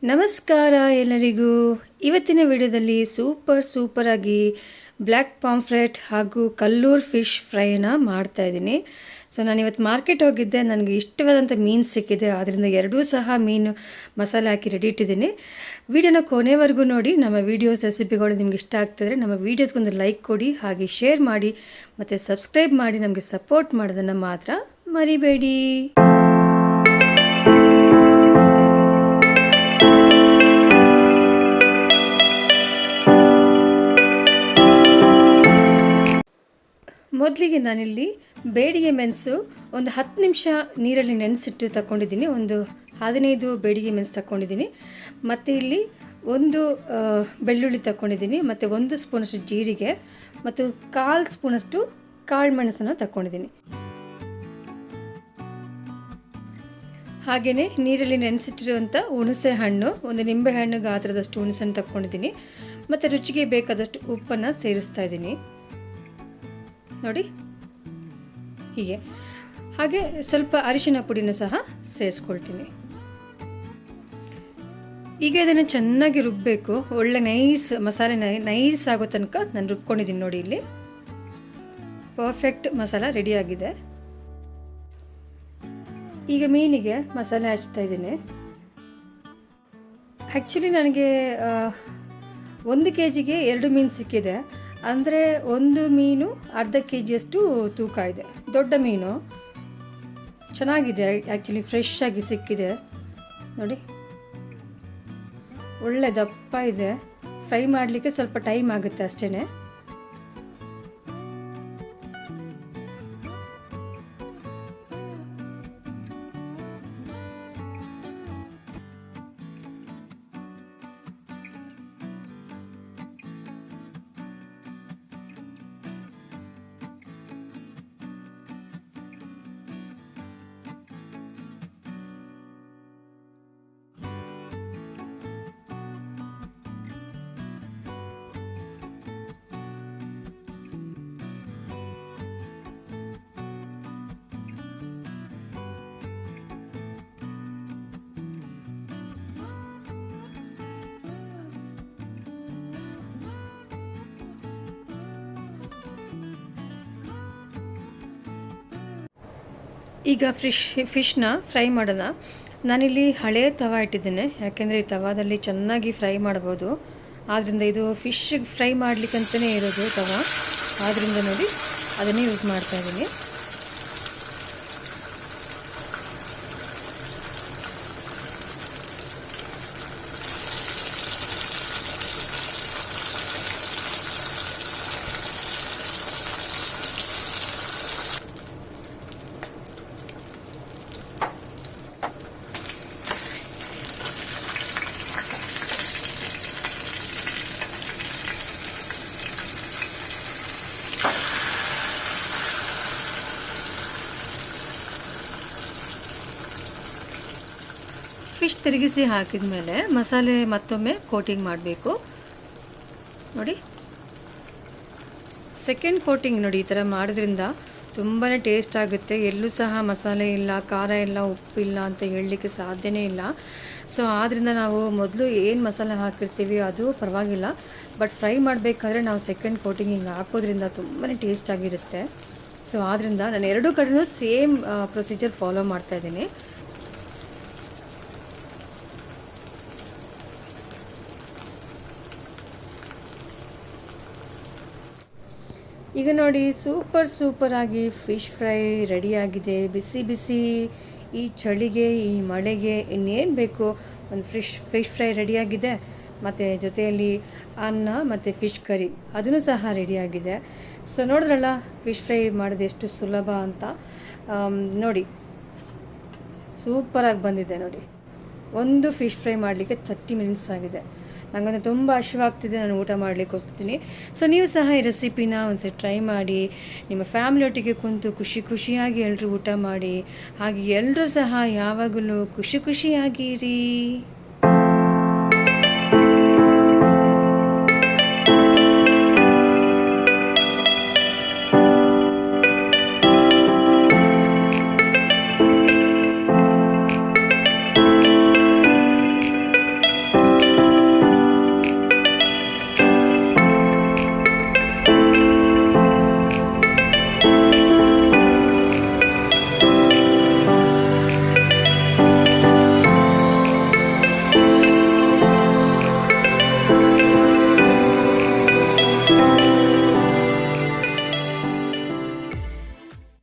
ನಮಸ್ಕಾರ ಎಲ್ಲರಿಗೂ. ಇವತ್ತಿನ ವಿಡಿಯೋದಲ್ಲಿ ಸೂಪರ್ ಆಗಿ ಬ್ಲ್ಯಾಕ್ ಪಾಂಫ್ರೆಟ್ ಹಾಗೂ ಕಲ್ಲೂರ್ ಫಿಶ್ ಫ್ರೈನ ಮಾಡ್ತಾಯಿದ್ದೀನಿ. ಸೊ ನಾನು ಇವತ್ತು ಮಾರ್ಕೆಟ್ ಹೋಗಿದ್ದೆ, ನನಗೆ ಇಷ್ಟವಾದಂಥ ಮೀನು ಸಿಕ್ಕಿದೆ. ಆದ್ದರಿಂದ ಎರಡೂ ಸಹ ಮೀನು ಮಸಾಲೆ ಹಾಕಿ ರೆಡಿ ಇಟ್ಟಿದ್ದೀನಿ. ವಿಡಿಯೋನ ಕೊನೆವರೆಗೂ ನೋಡಿ. ನಮ್ಮ ವೀಡಿಯೋಸ್ ರೆಸಿಪಿಗಳು ನಿಮ್ಗೆ ಇಷ್ಟ ಆಗ್ತಿದ್ರೆ ನಮ್ಮ ವೀಡಿಯೋಸ್ಗೊಂದು ಲೈಕ್ ಕೊಡಿ, ಹಾಗೆ ಶೇರ್ ಮಾಡಿ ಮತ್ತು ಸಬ್ಸ್ಕ್ರೈಬ್ ಮಾಡಿ ನಮಗೆ ಸಪೋರ್ಟ್ ಮಾಡೋದನ್ನು ಮಾತ್ರ ಮರಿಬೇಡಿ. ಮೊದಲಿಗೆ ನಾನಿಲ್ಲಿ ಬೇಡಿಗೆ ಮೆಣಸು ಒಂದು 10 ನಿಮಿಷ ನೀರಲ್ಲಿ ನೆನೆಸಿಟ್ಟು ತಗೊಂಡಿದ್ದೀನಿ. ಒಂದು 15 ಬೇಡಿಗೆ ಮೆಣಸು ತಗೊಂಡಿದ್ದೀನಿ. ಮತ್ತು ಇಲ್ಲಿ ಒಂದು ಬೆಳ್ಳುಳ್ಳಿ ತಗೊಂಡಿದ್ದೀನಿ, ಮತ್ತು 1 ಸ್ಪೂನಷ್ಟು ಜೀರಿಗೆ ಮತ್ತು 1/4 ಸ್ಪೂನಷ್ಟು ಕಾಳು ಮೆಣಸನ್ನು ತಗೊಂಡಿದ್ದೀನಿ. ಹಾಗೆಯೇ ನೀರಲ್ಲಿ ನೆನೆಸಿಟ್ಟಿರುವಂಥ ಹುಣಸೆ ಹಣ್ಣು, ಒಂದು ನಿಂಬೆ ಹಣ್ಣು ಗಾತ್ರದಷ್ಟು ಹುಣಸೆಹಣ್ಣು ತಗೊಂಡಿದ್ದೀನಿ. ಮತ್ತು ರುಚಿಗೆ ಬೇಕಾದಷ್ಟು ಉಪ್ಪನ್ನು ಸೇರಿಸ್ತಾ ಇದ್ದೀನಿ ನೋಡಿ, ಹೀಗೆ. ಹಾಗೆ ಸ್ವಲ್ಪ ಅರಿಶಿನ ಪುಡಿನ ಸಹ ಸೇರಿಸ್ಕೊಳ್ತೀನಿ. ಈಗ ಇದನ್ನು ಚೆನ್ನಾಗಿ ರುಬ್ಬಬೇಕು. ಒಳ್ಳೆ ನೈಸ್ ಮಸಾಲೆ ನೈಸ್ ಆಗೋ ತನಕ ನಾನು ರುಬ್ಕೊಂಡಿದ್ದೀನಿ ನೋಡಿ. ಇಲ್ಲಿ ಪರ್ಫೆಕ್ಟ್ ಮಸಾಲ ರೆಡಿಯಾಗಿದೆ. ಈಗ ಮೀನಿಗೆ ಮಸಾಲೆ ಹಚ್ತಾ ಇದ್ದೀನಿ. ಆ್ಯಕ್ಚುಲಿ ನನಗೆ 1 kgಗೆ 2 ಮೀನು ಸಿಕ್ಕಿದೆ. ಅಂದರೆ ಒಂದು ಮೀನು ಅರ್ಧ kgಯಷ್ಟು ತೂಕ ಇದೆ. ದೊಡ್ಡ ಮೀನು ಚೆನ್ನಾಗಿದೆ, ಆ್ಯಕ್ಚುಲಿ ಫ್ರೆಶ್ ಆಗಿ ಸಿಕ್ಕಿದೆ ನೋಡಿ. ಒಳ್ಳೆ ದಪ್ಪ ಇದೆ. ಫ್ರೈ ಮಾಡಲಿಕ್ಕೆ ಸ್ವಲ್ಪ ಟೈಮ್ ಆಗುತ್ತೆ ಅಷ್ಟೇ. ಈಗ ಫಿಶ್ನ ಫ್ರೈ ಮಾಡೋಣ. ನಾನಿಲ್ಲಿ ಹಳೆ ತವ ಇಟ್ಟಿದ್ದೇನೆ, ಯಾಕೆಂದರೆ ಈ ತವಾದಲ್ಲಿ ಚೆನ್ನಾಗಿ ಫ್ರೈ ಮಾಡ್ಬೋದು. ಆದ್ದರಿಂದ ಇದು ಫಿಶ್ ಫ್ರೈ ಮಾಡಲಿಕ್ಕಂತಲೇ ಇರೋದು ತವ, ಆದ್ದರಿಂದ ನೋಡಿ ಅದನ್ನೇ ಯೂಸ್ ಮಾಡ್ತಾ ಇದ್ದೀನಿ. ಫಿಶ್ ತಿರುಗಿಸಿ ಹಾಕಿದ ಮೇಲೆ ಮಸಾಲೆ ಮತ್ತೊಮ್ಮೆ ಕೋಟಿಂಗ್ ಮಾಡಬೇಕು ನೋಡಿ. ಸೆಕೆಂಡ್ ಕೋಟಿಂಗ್ ನೋಡಿ, ಈ ಥರ ಮಾಡೋದ್ರಿಂದ ತುಂಬಾ ಟೇಸ್ಟ್ ಆಗುತ್ತೆ. ಎಲ್ಲೂ ಸಹ ಮಸಾಲೆ ಇಲ್ಲ, ಖಾರ ಇಲ್ಲ, ಉಪ್ಪಿಲ್ಲ ಅಂತ ಹೇಳಲಿಕ್ಕೆ ಸಾಧ್ಯನೇ ಇಲ್ಲ. ಸೊ ಆದ್ದರಿಂದ ನಾವು ಮೊದಲು ಏನು ಮಸಾಲೆ ಹಾಕಿರ್ತೀವಿ ಅದು ಪರವಾಗಿಲ್ಲ, ಬಟ್ ಫ್ರೈ ಮಾಡಬೇಕಾದ್ರೆ ನಾವು ಸೆಕೆಂಡ್ ಕೋಟಿಂಗ್ ಹಿಂಗೆ ಹಾಕೋದ್ರಿಂದ ತುಂಬಾ ಟೇಸ್ಟ್ ಆಗಿರುತ್ತೆ. ಸೊ ಆದ್ದರಿಂದ ನಾನು ಎರಡೂ ಕಡೆಯೂ ಸೇಮ್ ಪ್ರೊಸೀಜರ್ ಫಾಲೋ ಮಾಡ್ತಾಯಿದ್ದೀನಿ. ಈಗ ನೋಡಿ, ಸೂಪರ್ ಆಗಿ ಫಿಶ್ ಫ್ರೈ ರೆಡಿಯಾಗಿದೆ. ಬಿಸಿ ಬಿಸಿ ಈ ಚಳಿಗೆ, ಈ ಮಳೆಗೆ ಇನ್ನೇನು ಬೇಕು, ಒಂದು ಫಿಶ್ ಫ್ರೈ ರೆಡಿಯಾಗಿದೆ. ಮತ್ತು ಜೊತೆಯಲ್ಲಿ ಅನ್ನ ಮತ್ತು ಫಿಶ್ ಕರಿ ಅದನ್ನು ಸಹ ರೆಡಿಯಾಗಿದೆ. ಸೊ ನೋಡಿದ್ರಲ್ಲ ಫಿಶ್ ಫ್ರೈ ಮಾಡೋದು ಎಷ್ಟು ಸುಲಭ ಅಂತ. ನೋಡಿ ಸೂಪರಾಗಿ ಬಂದಿದೆ ನೋಡಿ. ಒಂದು ಫಿಶ್ ಫ್ರೈ ಮಾಡಲಿಕ್ಕೆ 30 ಮಿನಿಟ್ಸ್ ಆಗಿದೆ. ನನಗಂತೂ ತುಂಬ ಹಸಿವಾಗ್ತಿದೆ, ನಾನು ಊಟ ಮಾಡಲಿಕ್ಕೆ ಹೋಗ್ತಿದ್ದೀನಿ. ಸೊ ನೀವು ಸಹ ಈ ರೆಸಿಪಿನ ಒಂದ್ಸರಿ ಟ್ರೈ ಮಾಡಿ. ನಿಮ್ಮ ಫ್ಯಾಮಿಲಿಯೊಟ್ಟಿಗೆ ಕುಂತು ಖುಷಿಯಾಗಿ ಎಲ್ಲರೂ ಊಟ ಮಾಡಿ. ಹಾಗೆ ಎಲ್ಲರೂ ಸಹ ಯಾವಾಗಲೂ ಖುಷಿಯಾಗಿರಿ.